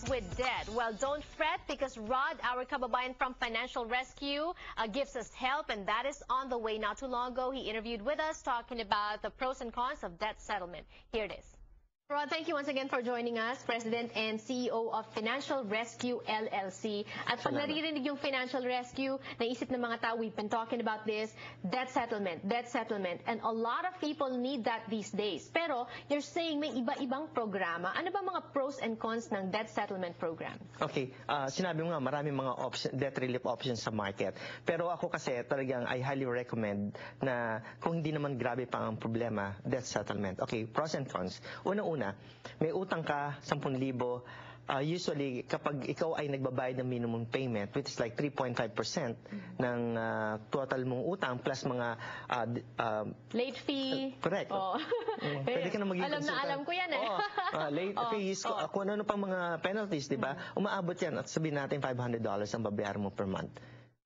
with debt. Well, don't fret because Rod, our kababayan from Financial Rescue, gives us help, and that is on the way. Not too long ago, he interviewed with us talking about the pros and cons of debt settlement. Here it is. Rod, thank you once again for joining us, President and CEO of Financial Rescue LLC. At pag naririnig yung Financial Rescue, naisip ng mga tao, we've been talking about this, debt settlement, and a lot of people need that these days. Pero you're saying may iba-ibang programa. Ano ba mga pros and cons ng debt settlement program? Okay, sinabi mo nga, maraming mga debt relief options sa market. Pero ako kasi talagang I highly recommend na kung hindi naman grabe pa ang problema, debt settlement. Okay, pros and cons. Una-una, may utang ka, 10,000. Usually, kapag ikaw ay nagbabayad ng minimum payment, which is like 3.5% ng total mong utang plus mga late fee. Correct. Oh. Pwede ka na maging alam na alam ko yan eh. Late fees, kung ano pang mga penalties, di ba? Umaabot yan at sabihin natin $500 ang babayaran mo per month.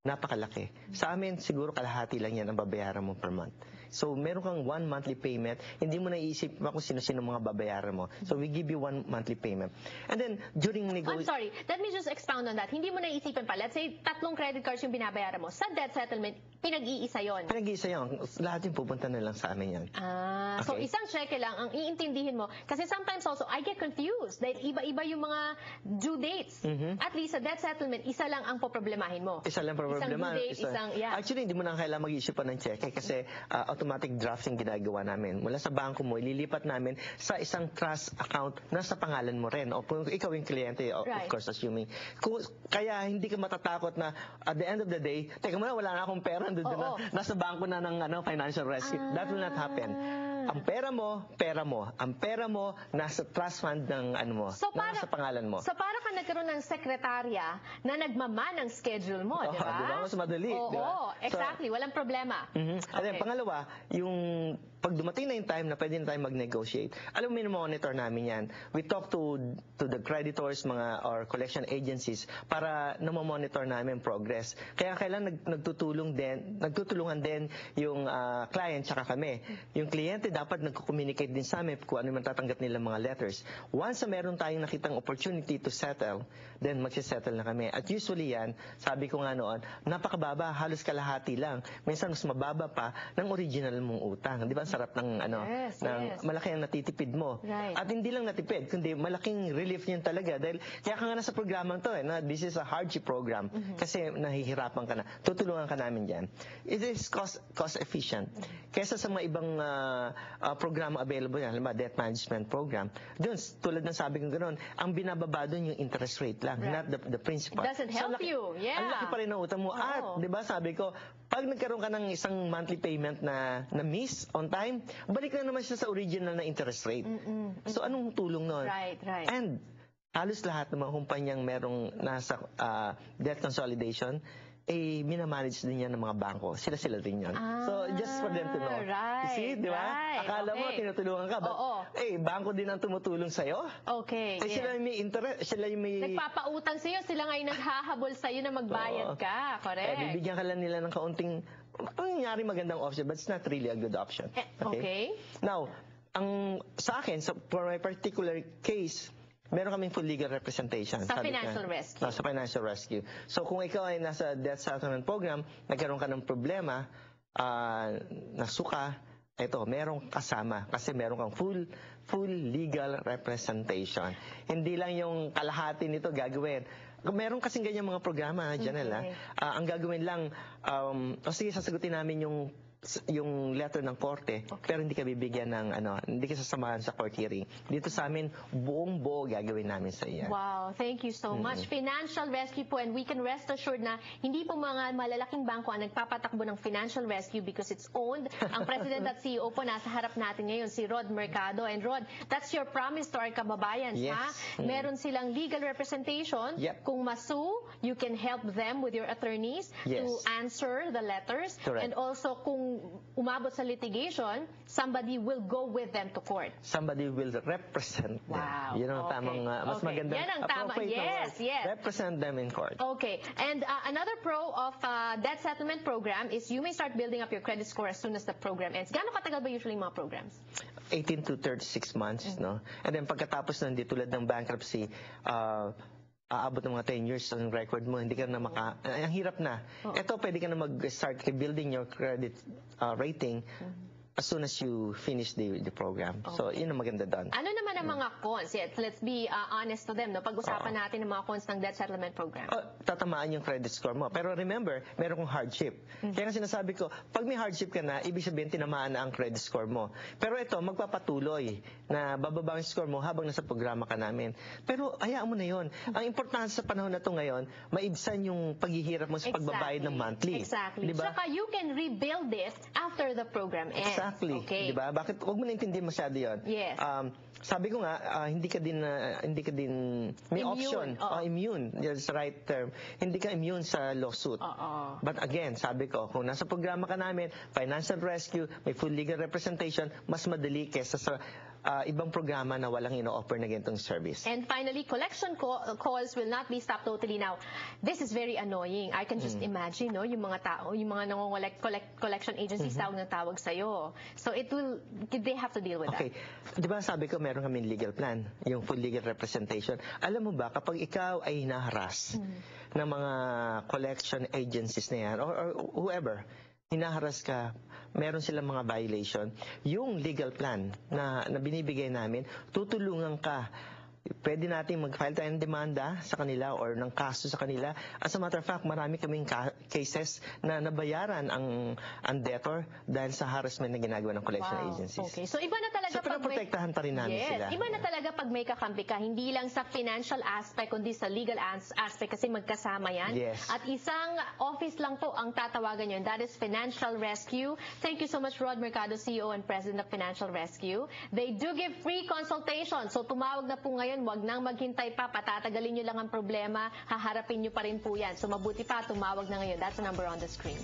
Napakalaki. Sa amin, siguro kalahati lang yan ang babayaran mo per month. So, meron kang 1 monthly payment, hindi mo naisip kung sino-sino mga babayaran mo. So, we give you 1 monthly payment. And then, during I'm sorry, let me just expound on that. Hindi mo naisipan pa. Let's say, 3 credit cards yung binabayaran mo. Sa debt settlement, pinag-iisa yon. Pinag-iisa yun. Lahat yung pupunta na lang sa amin yan. Okay. So, isang cheque lang ang iintindihin mo. Kasi sometimes also, I get confused. Dahil iba-iba yung mga due dates. At least sa debt settlement, isa lang ang poproblemahin mo. Isa lang problema. Isang due date, Actually, hindi mo na kailangan mag-issue pa ng cheque kasi automatic drafting ginagawa namin. Mula sa bangko mo, ililipat namin sa isang trust account na sa pangalan mo rin. O kung ikaw yung kliyente, of course, assuming. Kaya hindi ka matatakot na at the end of the day, teka muna, wala na akong pera, nasa bangko na ng Financial Rescue. That will not happen. Ang pera mo, pera mo. Ang pera mo, nasa trust fund ng nasa pangalan mo. So para ka nagkaroon ng sekretarya na nagmaman ng schedule mo, di ba? Di ba? Mas madali. Oo, exactly. Walang problema. And then, pangalawa, yung pag dumating na yung time na pwede na tayo mag-negotiate, alam mo, monitor namin yan. We talk to the creditors, or collection agencies para monitor namin progress. Kaya kailan nagtutulungan din yung client tsaka kami. Yung kliyente dapat nagko-communicate din sa amin kung ano yung matatanggap nila mga letters. Once na meron tayong nakitang opportunity to settle, then magsisettle na kami. At usually yan, sabi ko nga noon, napakababa, halos kalahati lang. Minsan mas mababa pa ng original mong utang. Di ba? Sarap ng malaki ang natitipid mo. Right. At hindi lang natipid, kundi malaking relief niyan talaga. Dahil kaya ka nga nasa programang to, na this is a hardship program. Kasi nahihirapan ka na. Tutulungan ka namin dyan. It is cost efficient. Kesa sa mga ibang programa available yan, halimbawa debt management program, doon, tulad ng sabi ko ganoon, ang binababa doon yung interest rate lang, not the principal. It doesn't help you. Yeah. Ang laki pa rin ng utang mo. At, di ba, sabi ko, pag nagkaroon ka ng isang monthly payment na miss on time, balik na naman siya sa original na interest rate. So, anong tulong nun? Right. And, halos lahat ng mga kumpanyang merong nasa debt consolidation, minamanage din yan ng mga bangko. Sila din yan. So, just for them to know. Right. See, di ba? Akala mo, tinutulungan ka. But, bangko din ang tumutulong sa'yo. Okay. Sila yung may interest, sila yung may... Nagpapautang sa'yo, sila nga yung naghahabol sa'yo na magbayad ka. Correct. Bibigyan ka lang nila ng kaunting, nangyari magandang option, but it's not really a good option. Okay. Now, sa akin, for my particular case, meron kaming full legal representation. Sa Financial Rescue. Sa Financial Rescue. So kung ikaw ay nasa debt settlement program, nagkaroon ka ng problema, nasuka, merong kasama kasi meron kang full legal representation. Hindi lang yung kalahati nito gagawin. Meron kasing ganyan mga programa, Janelle. Ang gagawin lang, sige, sasagutin namin yung letter ng korte, pero hindi ka bibigyan ng hindi ka sasamahan sa court hearing. Dito sa amin, buong-buo gagawin namin sa iya. Wow, thank you so much. Financial Rescue po, and we can rest assured na hindi po mga malalaking bangko ang nagpapatakbo ng Financial Rescue because it's owned. Ang President at CEO po nasa harap natin ngayon, si Rod Mercado. And Rod, that's your promise to our kababayans, ha? Meron silang legal representation. Kung masu, you can help them with your attorneys to answer the letters. Correct. And also, kung umabot sa litigation, somebody will go with them to court. Somebody will represent them. Wow. Yun ang tamang, mas magandang Yan ang tama. Yes. Represent them in court. Okay. And another pro of debt settlement program is you may start building up your credit score as soon as the program ends. Gaano katagal ba usually mga programs? 18 to 36 months, no? And then pagkatapos nun, di tulad ng bankruptcy, aabot ng mga 10 years ang record mo, hindi ka na ang hirap na. Ito, pwede ka na mag-start rebuilding your credit rating as soon as you finish the program. So, yun ang maganda doon. Ano naman ang mga cons? Let's be honest to them. No? Pag-usapan natin ang mga cons ng debt settlement program. Tatamaan yung credit score mo. Pero remember, meron kong hardship. Kaya nga sinasabi ko, pag may hardship ka na, ibig sabihin tinamaan na ang credit score mo. Pero ito, magpapatuloy na bababa ang score mo habang nasa programa ka namin. Pero hayaan mo na yun. Ang importante sa panahon na to ngayon, maibsan yung paghihirap mo sa pagbabayad ng monthly. Exactly. Diba? Saka you can rebuild it after the program ends. Exactly. Okay. Diba? Bakit? Huwag mo na intindihin masyado yun. Yes. Sabi ko nga, hindi ka din may Immune. option. Immune. That's the right term. Hindi ka immune sa lawsuit. But again, sabi ko, kung nasa programa ka namin, financial rescue, may full legal representation, mas madali kesa sa ibang programa na walang ino-offer na ganitong service. And finally, collection calls will not be stopped totally now. This is very annoying. I can just imagine, no, yung mga tao, yung mga collection agencies tawag ng tawag sa'yo. So they have to deal with that. Okay. Di ba sabi ko, meron kami legal plan, yung full legal representation. Alam mo ba, kapag ikaw ay hinaharas ng mga collection agencies na yan, or whoever, hinaharas ka, meron silang mga violation, yung legal plan na binibigay namin, tutulungan ka. Pwede natin mag-file tayo ng demanda sa kanila or ng kaso sa kanila. As a matter of fact, marami kaming cases na nabayaran ang debtor dahil sa harassment na ginagawa ng collection agencies. Okay. So iba na talaga so, pinaprotektahan pa rin namin sila. Iba na talaga pag may kakampi ka, hindi lang sa financial aspect, kundi sa legal aspect kasi magkasama yan. Yes. At isang office lang po ang tatawagan nyo, and that is Financial Rescue. Thank you so much, Rod Mercado, CEO and President of Financial Rescue. They do give free consultation. So tumawag na po ngayon, wag nang maghintay pa, patatagalin nyo lang ang problema, haharapin nyo pa rin po yan. So mabuti pa, tumawag na ngayon. That's the number on the screen.